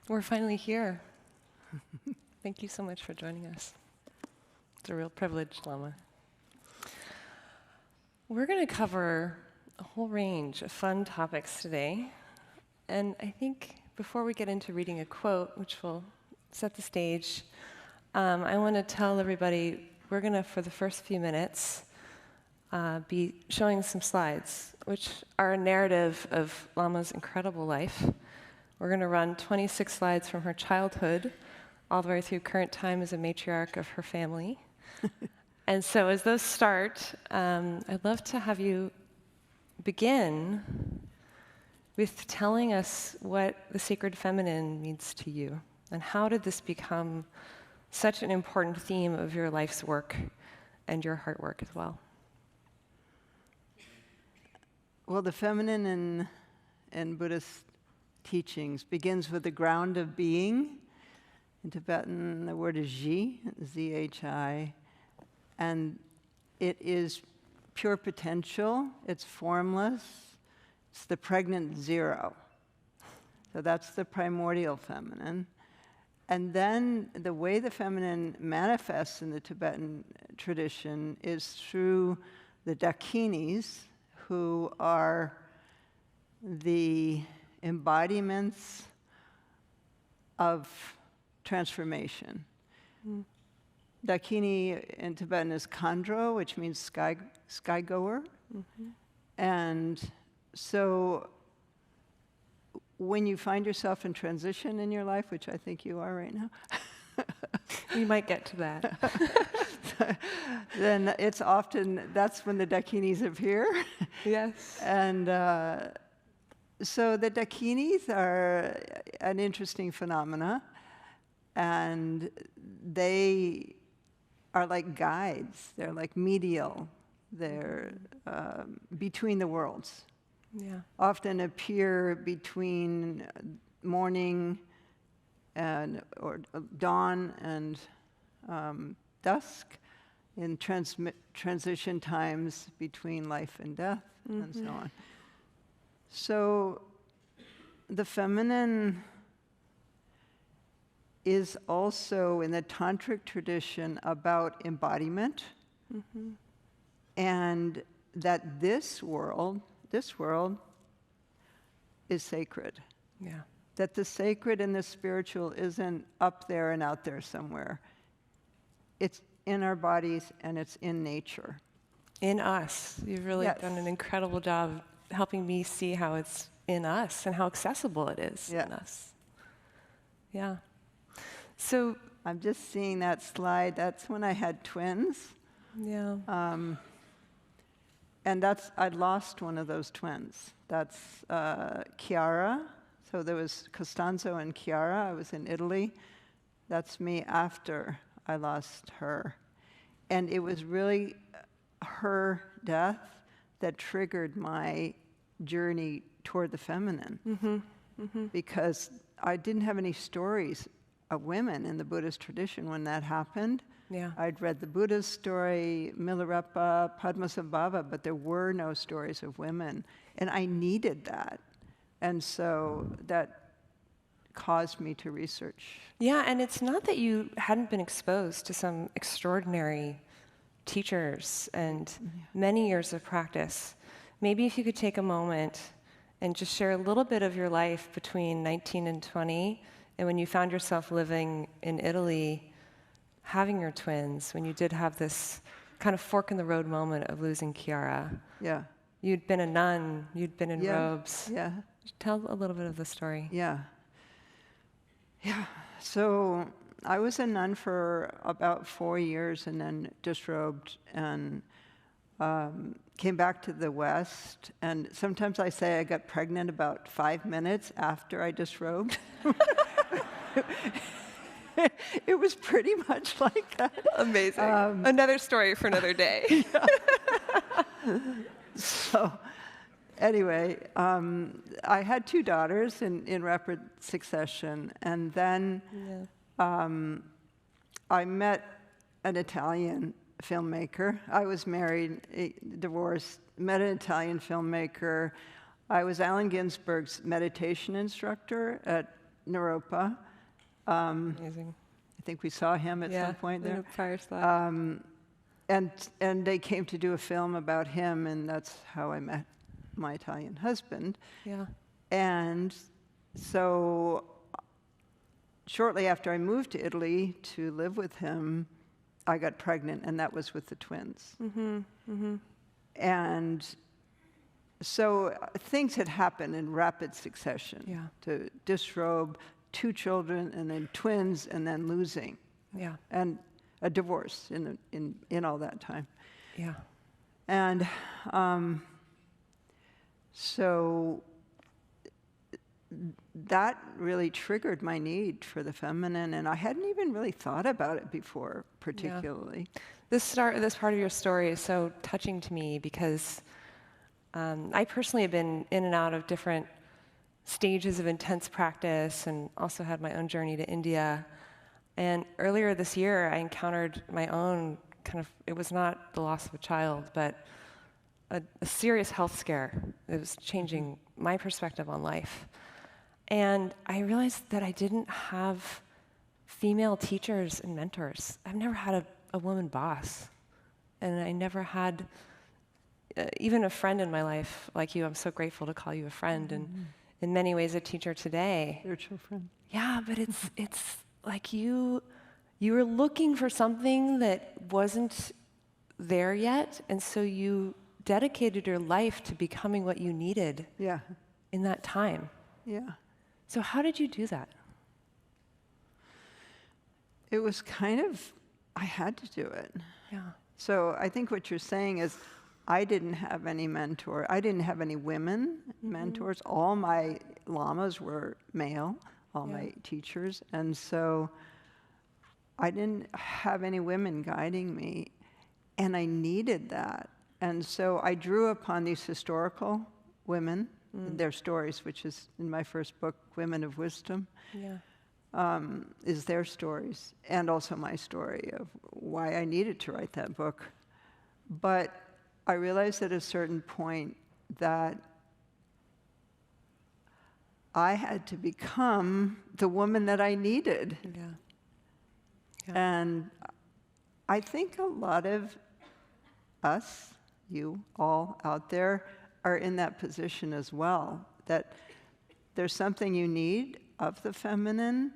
We're finally here. Thank you so much for joining us. It's a real privilege, Lama. We're going to cover a whole range of fun topics today. And I think before we get into reading a quote, which will set the stage, I want to tell everybody we're going to, for the first few minutes, be showing some slides, which are a narrative of Lama's incredible life. We're going to run 26 slides from her childhood all the way through current time as a matriarch of her family. And so as those start, I'd love to have you begin with telling us what the sacred feminine means to you, and how did this become such an important theme of your life's work and your heart work as well? Well, the feminine in Buddhist teachings begins with the ground of being. In Tibetan, the word is Zhi, Z-H-I, and it is pure potential. It's formless. It's the pregnant zero. So that's the primordial feminine. And then the way the feminine manifests in the Tibetan tradition is through the Dakinis, who are the embodiments of transformation. Dakini in Tibetan is Khandro, which means sky goer. And so when you find yourself in transition in your life, which I think you are right now, We might get to that. then it's often, that's when the Dakinis appear. Yes. And so the Dakinis are an interesting phenomena, and they are like guides. They're like medial. They're between the worlds. Yeah. Often appear between morning or dawn and dusk, in transition times between life and death, and so on. So the feminine is also, in the tantric tradition, about embodiment, and that this world is sacred. Yeah. That the sacred and the spiritual isn't up there and out there somewhere. It's in our bodies, and it's in nature. In us. You've really done an incredible job helping me see how it's in us and how accessible it is in us. Yeah. So I'm just seeing that slide. That's when I had twins. Yeah. And I'd lost one of those twins. That's Chiara. So there was Costanzo and Chiara. I was in Italy. That's me after I lost her. And it was really her death that triggered my journey toward the feminine. Because I didn't have any stories of women in the Buddhist tradition when that happened. Yeah. I'd read the Buddha's story, Milarepa, Padmasambhava, but there were no stories of women. And I needed that. And so that caused me to research. Yeah, and it's not that you hadn't been exposed to some extraordinary teachers and many years of practice. Maybe if you could take a moment and just share a little bit of your life between 19 and 20, and when you found yourself living in Italy, having your twins, when you did have this kind of fork in the road moment of losing Chiara. Yeah. You'd been a nun, you'd been in robes. Yeah. Tell a little bit of the story. Yeah. So I was a nun for about 4 years, and then disrobed and came back to the West. And sometimes I say I got pregnant about 5 minutes after I disrobed. It was pretty much like that. Amazing. Another story for another day. So anyway, I had 2 daughters in rapid succession. And then I met an Italian filmmaker. I was married, divorced, met an Italian filmmaker. I was Allen Ginsberg's meditation instructor at Naropa. Amazing. I think we saw him at some point in there. a prior slide. And they came to do a film about him, and that's how I met my Italian husband. Yeah. And so shortly after I moved to Italy to live with him, I got pregnant, and that was with the twins. Mm-hmm. Mm-hmm. And so things had happened in rapid succession. Yeah. To disrobe, 2 children, and then twins, and then losing. Yeah. And a divorce in all that time. Yeah. And so that really triggered my need for the feminine, and I hadn't even really thought about it before, particularly. Yeah. This part of your story is so touching to me because I personally have been in and out of different stages of intense practice and also had my own journey to India. And earlier this year, I encountered my own it was not the loss of a child, but a serious health scare. It was changing my perspective on life. And I realized that I didn't have female teachers and mentors. I've never had a woman boss. And I never had even a friend in my life like you. I'm so grateful to call you a friend, and in many ways a teacher today. Spiritual friend. Yeah, but it's like you were looking for something that wasn't there yet, and so you dedicated your life to becoming what you needed in that time. Yeah. So how did you do that? It was I had to do it. Yeah. So I think what you're saying is I didn't have any mentor. I didn't have any women mentors. All my lamas were male, all my teachers. And so I didn't have any women guiding me, and I needed that. And so I drew upon these historical women, and their stories, which is in my first book, Women of Wisdom, is their stories, and also my story of why I needed to write that book. But I realized at a certain point that I had to become the woman that I needed. Yeah. And I think a lot of us, you all out there, are in that position as well, that there's something you need of the feminine.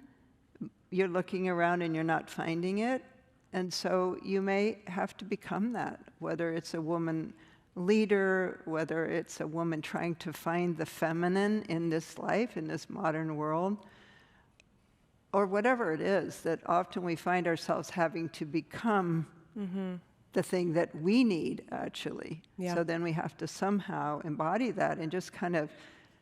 You're looking around and you're not finding it. And so you may have to become that, whether it's a woman leader, whether it's a woman trying to find the feminine in this life, in this modern world, or whatever it is, that often we find ourselves having to become the thing that we need, actually. Yeah. So then we have to somehow embody that and just kind of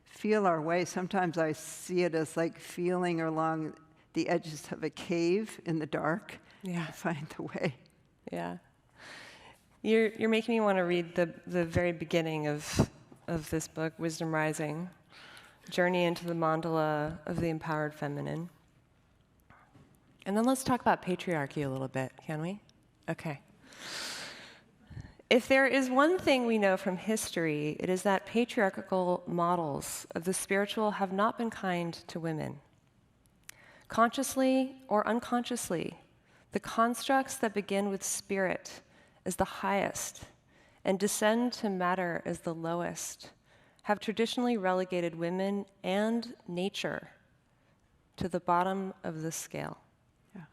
feel our way. Sometimes I see it as like feeling along the edges of a cave in the dark to find the way. Yeah. You're making me want to read the very beginning of this book, Wisdom Rising, Journey into the Mandala of the Empowered Feminine. And then let's talk about patriarchy a little bit, can we? Okay. If there is one thing we know from history, it is that patriarchal models of the spiritual have not been kind to women. Consciously or unconsciously, the constructs that begin with spirit as the highest and descend to matter as the lowest have traditionally relegated women and nature to the bottom of the scale. Yeah.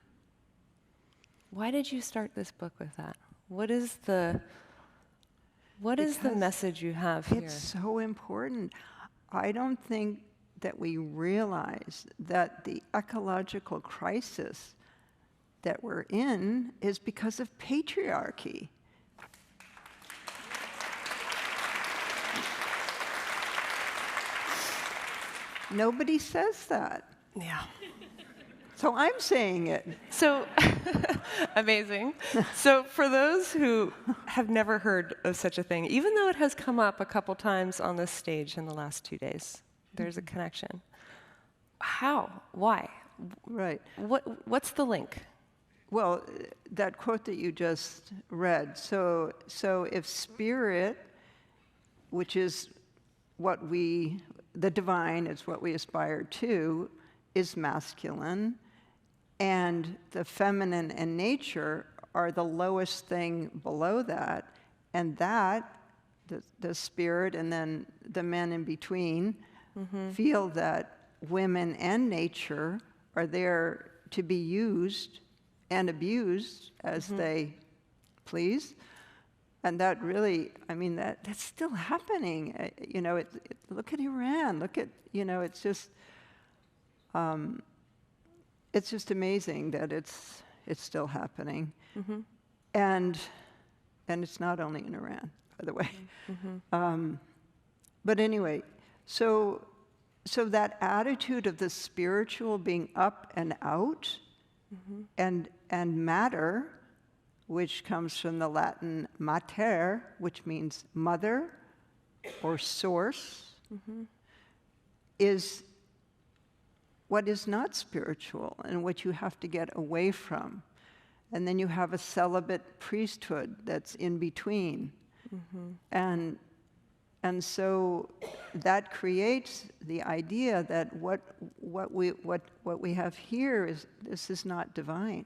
Why did you start this book with that? What is the message you have here? It's so important. I don't think that we realize that the ecological crisis that we're in is because of patriarchy. Nobody says that. Yeah. So I'm saying it. So, amazing. So for those who have never heard of such a thing, even though it has come up a couple times on this stage in the last 2 days, there's a connection. How? Why? Right. What's the link? Well, that quote that you just read, so if spirit, which is the divine is what we aspire to, is masculine, and the feminine and nature are the lowest thing below that, and that, the spirit and then the men in between, feel that women and nature are there to be used and abused as they please. And that really, I mean, that's still happening. You know, look at Iran. Look at, you know, it's just amazing that it's still happening. And it's not only in Iran, by the way. But anyway, so that attitude of the spiritual being up and out, and matter, which comes from the Latin mater, which means mother or source, is what is not spiritual and what you have to get away from. And then you have a celibate priesthood that's in between. And so that creates the idea that what we have here is, this is not divine.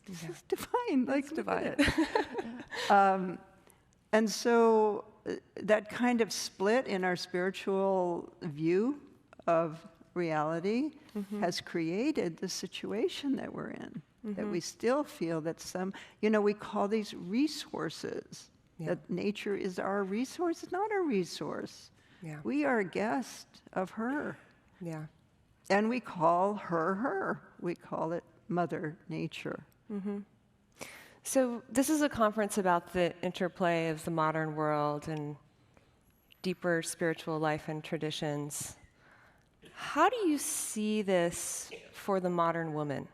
This is divine. Like, It's divine. And so that kind of split in our spiritual view of reality has created the situation that we're in. That we still feel that we call these resources. That nature is our resource. It's not our resource. We are a guest of her. And we call her. We call it Mother Nature. So this is a conference about the interplay of the modern world and deeper spiritual life and traditions. How do you see this for the modern woman?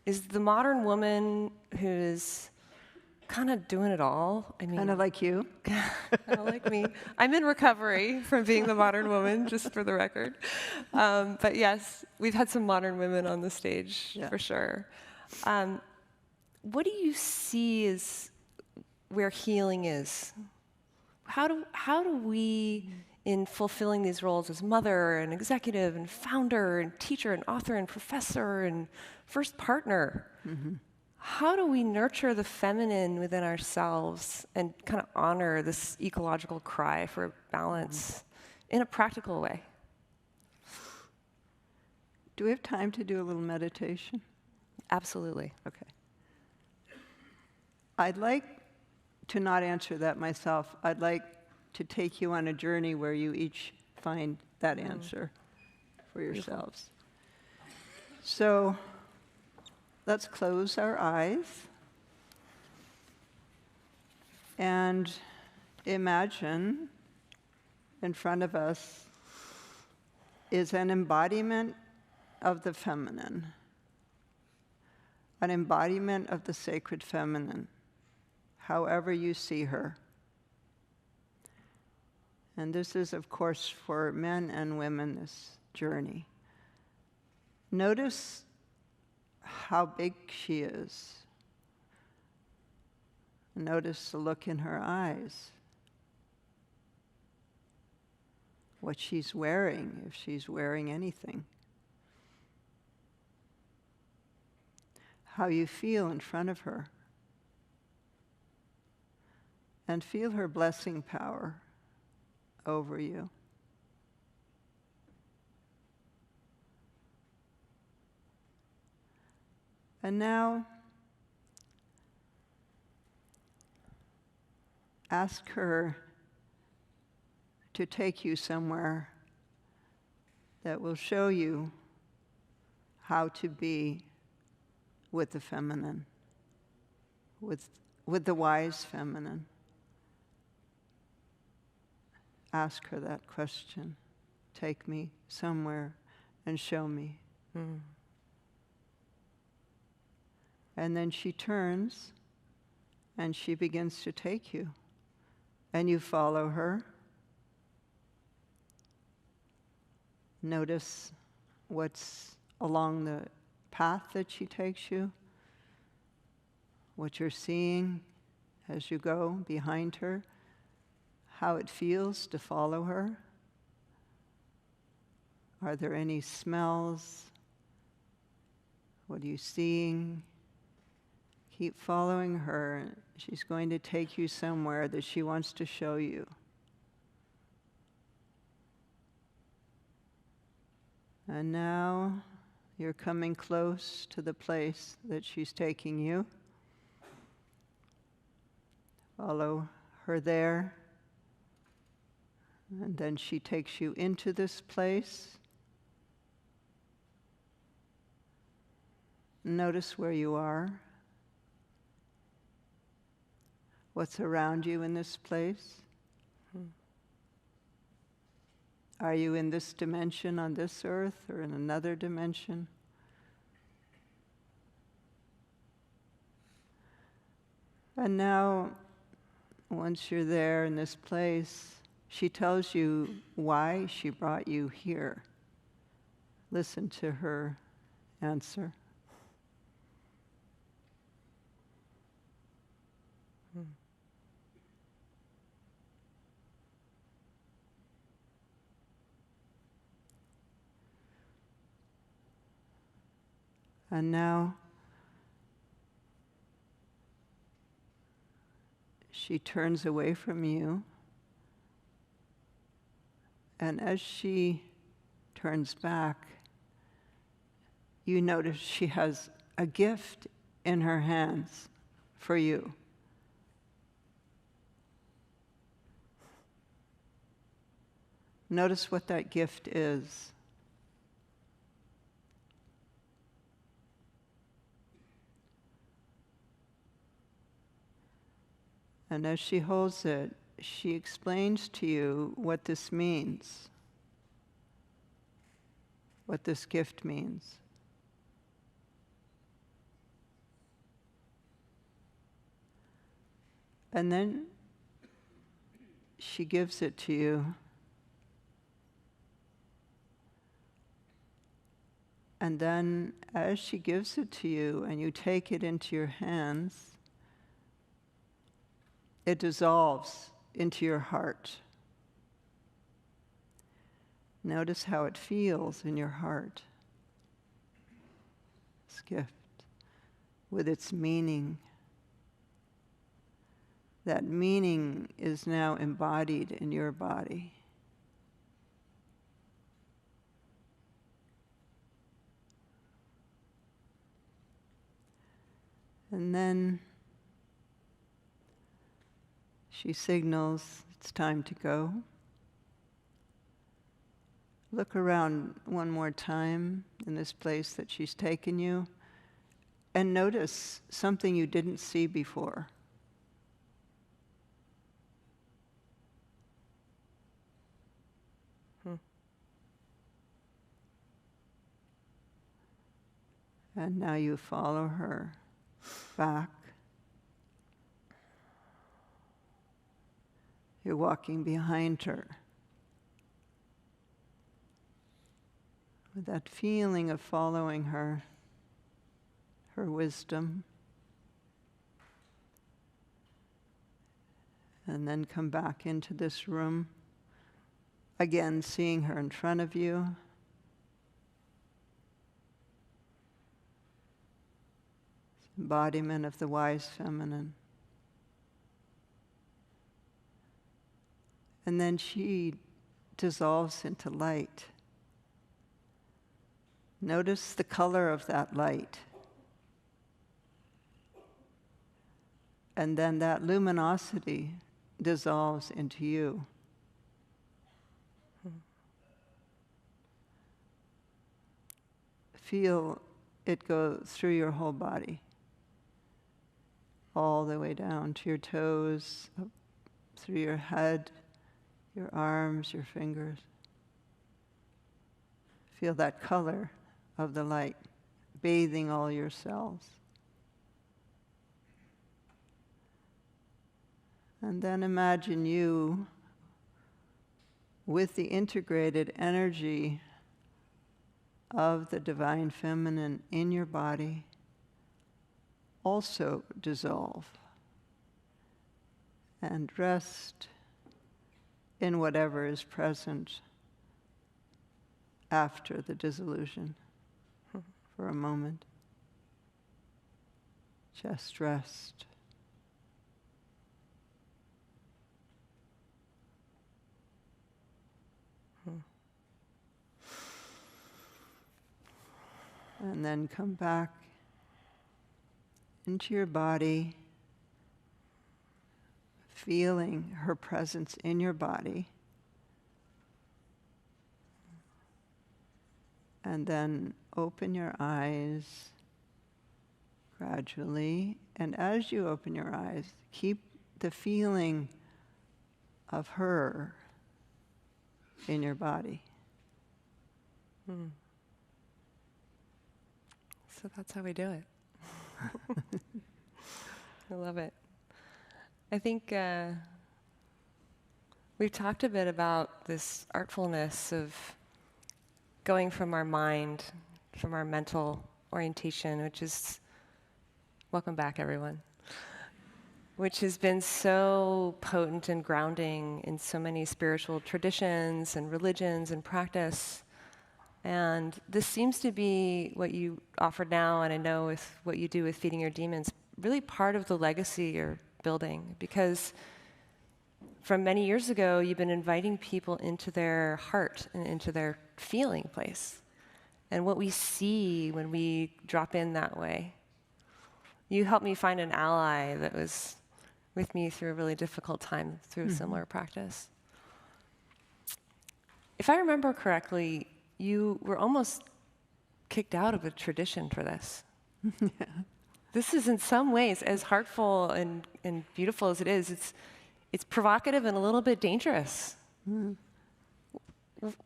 Is the modern woman who is kind of doing it all? I mean, Kind of like you. Kind of like me. I'm in recovery from being the modern woman, just for the record. But yes, we've had some modern women on the stage, for sure. What do you see as where healing is? How do we, in fulfilling these roles as mother and executive and founder and teacher and author and professor and first partner, how do we nurture the feminine within ourselves and kind of honor this ecological cry for balance in a practical way? Do we have time to do a little meditation? Absolutely. Okay. I'd like to not answer that myself. I'd like to take you on a journey where you each find that answer for yourselves. So let's close our eyes and imagine in front of us is an embodiment of the feminine, an embodiment of the sacred feminine, however you see her. And this is, of course, for men and women, this journey. Notice how big she is. Notice the look in her eyes. What she's wearing, if she's wearing anything. How you feel in front of her. And feel her blessing power over you. And now, ask her to take you somewhere that will show you how to be with the feminine, with the wise feminine. Ask her that question. Take me somewhere and show me. And then she turns and she begins to take you. And you follow her. Notice what's along the path that she takes you, what you're seeing as you go behind her, how it feels to follow her. Are there any smells, What are you seeing? Keep following her. She's going to take you somewhere that she wants to show you. And now you're coming close to the place that she's taking you. Follow her there. And then she takes you into this place. Notice where you are. What's around you in this place? Are you in this dimension on this earth or in another dimension? And now, once you're there in this place, she tells you why she brought you here. Listen to her answer. And now she turns away from you, and as she turns back, you notice she has a gift in her hands for you. Notice what that gift is. And as she holds it, she explains to you what this means, what this gift means. And then she gives it to you. And then as she gives it to you and you take it into your hands, it dissolves into your heart. Notice how it feels in your heart, this gift, with its meaning. That meaning is now embodied in your body. And then she signals it's time to go. Look around one more time in this place that she's taken you and notice something you didn't see before. And now you follow her back. You're walking behind her with that feeling of following her wisdom, and then come back into this room, again seeing her in front of you. Embodiment of the wise feminine. And then she dissolves into light. Notice the color of that light. And then that luminosity dissolves into you. Feel it go through your whole body, all the way down to your toes, up through your head, your arms, your fingers. Feel that color of the light bathing all your cells. And then imagine you with the integrated energy of the divine feminine in your body also dissolve and rest in whatever is present after the dissolution for a moment. Just rest. And then come back into your body, feeling her presence in your body. And then open your eyes gradually. And as you open your eyes, keep the feeling of her in your body. So that's how we do it. I love it. I think we've talked a bit about this artfulness of going from our mind, from our mental orientation, which is, welcome back everyone, which has been so potent and grounding in so many spiritual traditions and religions and practice. And this seems to be what you offer now, and I know with what you do with Feeding Your Demons, really part of the legacy you're building, because from many years ago, you've been inviting people into their heart and into their feeling place. And what we see when we drop in that way. You helped me find an ally that was with me through a really difficult time through a similar practice. If I remember correctly, you were almost kicked out of a tradition for this. Yeah. This is in some ways, as heartful and beautiful as it is, it's provocative and a little bit dangerous.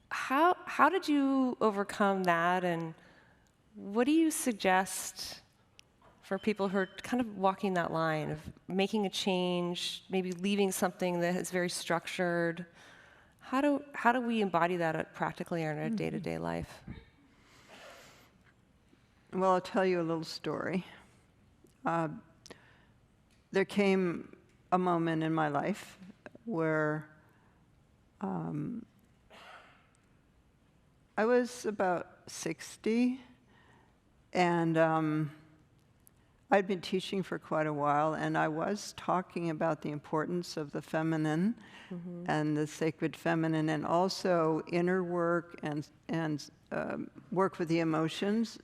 How did you overcome that, and what do you suggest for people who are kind of walking that line of making a change, maybe leaving something that is very structured? How do we embody that practically in our day-to-day life? Well, I'll tell you a little story. There came a moment in my life where I was about 60, and I'd been teaching for quite a while, and I was talking about the importance of the feminine and the sacred feminine, and also inner work and work with the emotions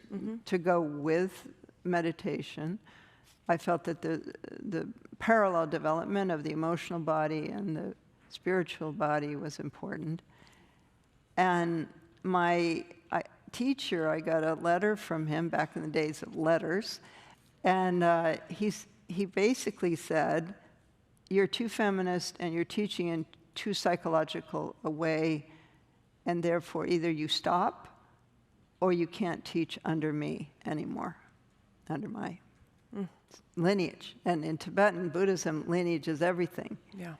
to go with meditation. I felt that the parallel development of the emotional body and the spiritual body was important. And my teacher, I got a letter from him back in the days of letters, and he basically said, "You're too feminist and you're teaching in too psychological a way, and therefore either you stop or you can't teach under me anymore, under my lineage." And in Tibetan Buddhism, lineage is everything. Yeah.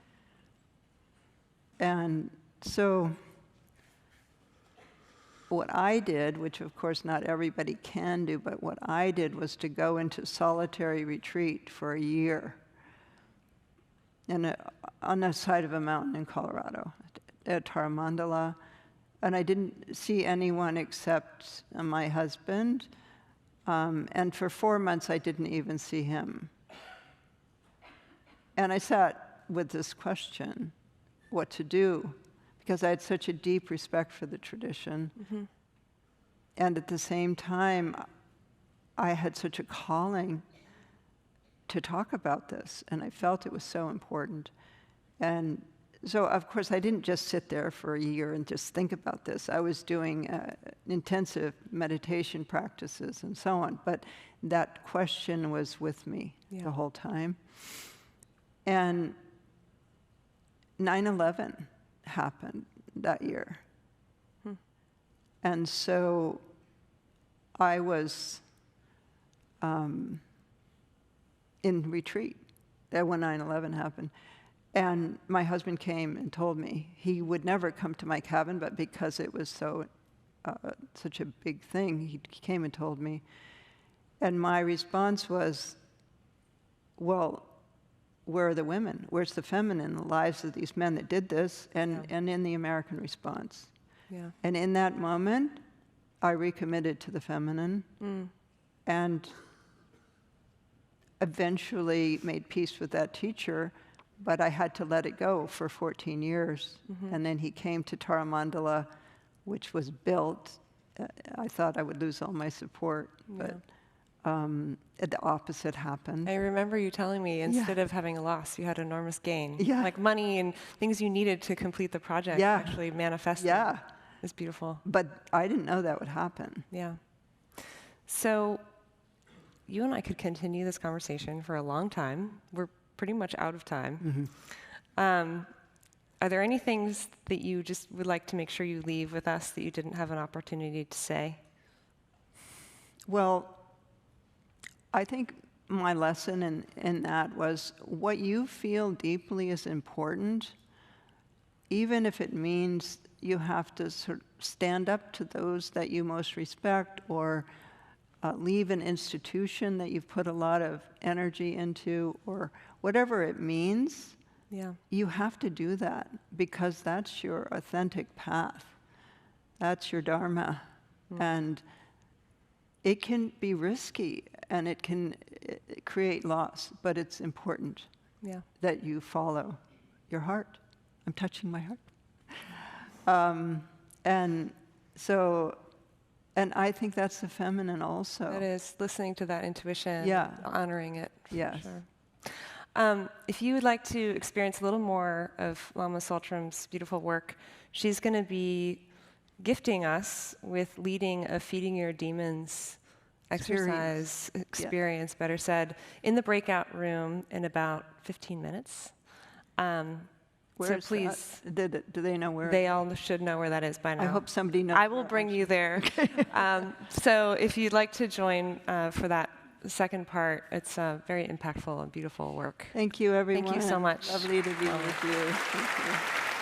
And so what I did, which of course not everybody can do, but what I did was to go into solitary retreat for a year on the side of a mountain in Colorado, at Taramandala. And I didn't see anyone except my husband. And for 4 months, I didn't even see him. And I sat with this question, what to do, because I had such a deep respect for the tradition. And at the same time, I had such a calling to talk about this, and I felt it was so important. And so, of course, I didn't just sit there for a year and just think about this. I was doing intensive meditation practices and so on, but that question was with me the whole time. And 9/11 happened that year. And so I was in retreat when 9/11 happened. And my husband came and told me he would never come to my cabin, but because it was such a big thing, he came and told me. And my response was, well, where are the women? Where's the feminine in the lives of these men that did this? And in the American response. Yeah. And in that moment, I recommitted to the feminine. And eventually made peace with that teacher, but I had to let it go for 14 years. And then he came to Taramandala, which was built. I thought I would lose all my support, but the opposite happened. I remember you telling me instead of having a loss, you had enormous gain. Yeah. Like money and things you needed to complete the project actually manifested. Yeah. It's beautiful. But I didn't know that would happen. Yeah. So you and I could continue this conversation for a long time. We're pretty much out of time. Are there any things that you just would like to make sure you leave with us that you didn't have an opportunity to say? Well, I think my lesson in that was what you feel deeply is important, even if it means you have to sort of stand up to those that you most respect, or leave an institution that you've put a lot of energy into, or whatever it means. You have to do that because that's your authentic path. That's your dharma. And it can be risky and it can create loss, but it's important that you follow your heart. I'm touching my heart. And I think that's the feminine also. That is, listening to that intuition, honoring it. Yes. Sure. If you would like to experience a little more of Lama Tsultrim's beautiful work, she's going to be gifting us with leading a Feeding Your Demons exercise experience, better said, in the breakout room in about 15 minutes. So please, do they know where? They all should know where that is by now. I hope somebody knows. I will bring you there. So if you'd like to join for that second part, it's a very impactful and beautiful work. Thank you, everyone. Thank you so much. Lovely to be with you. Thank you.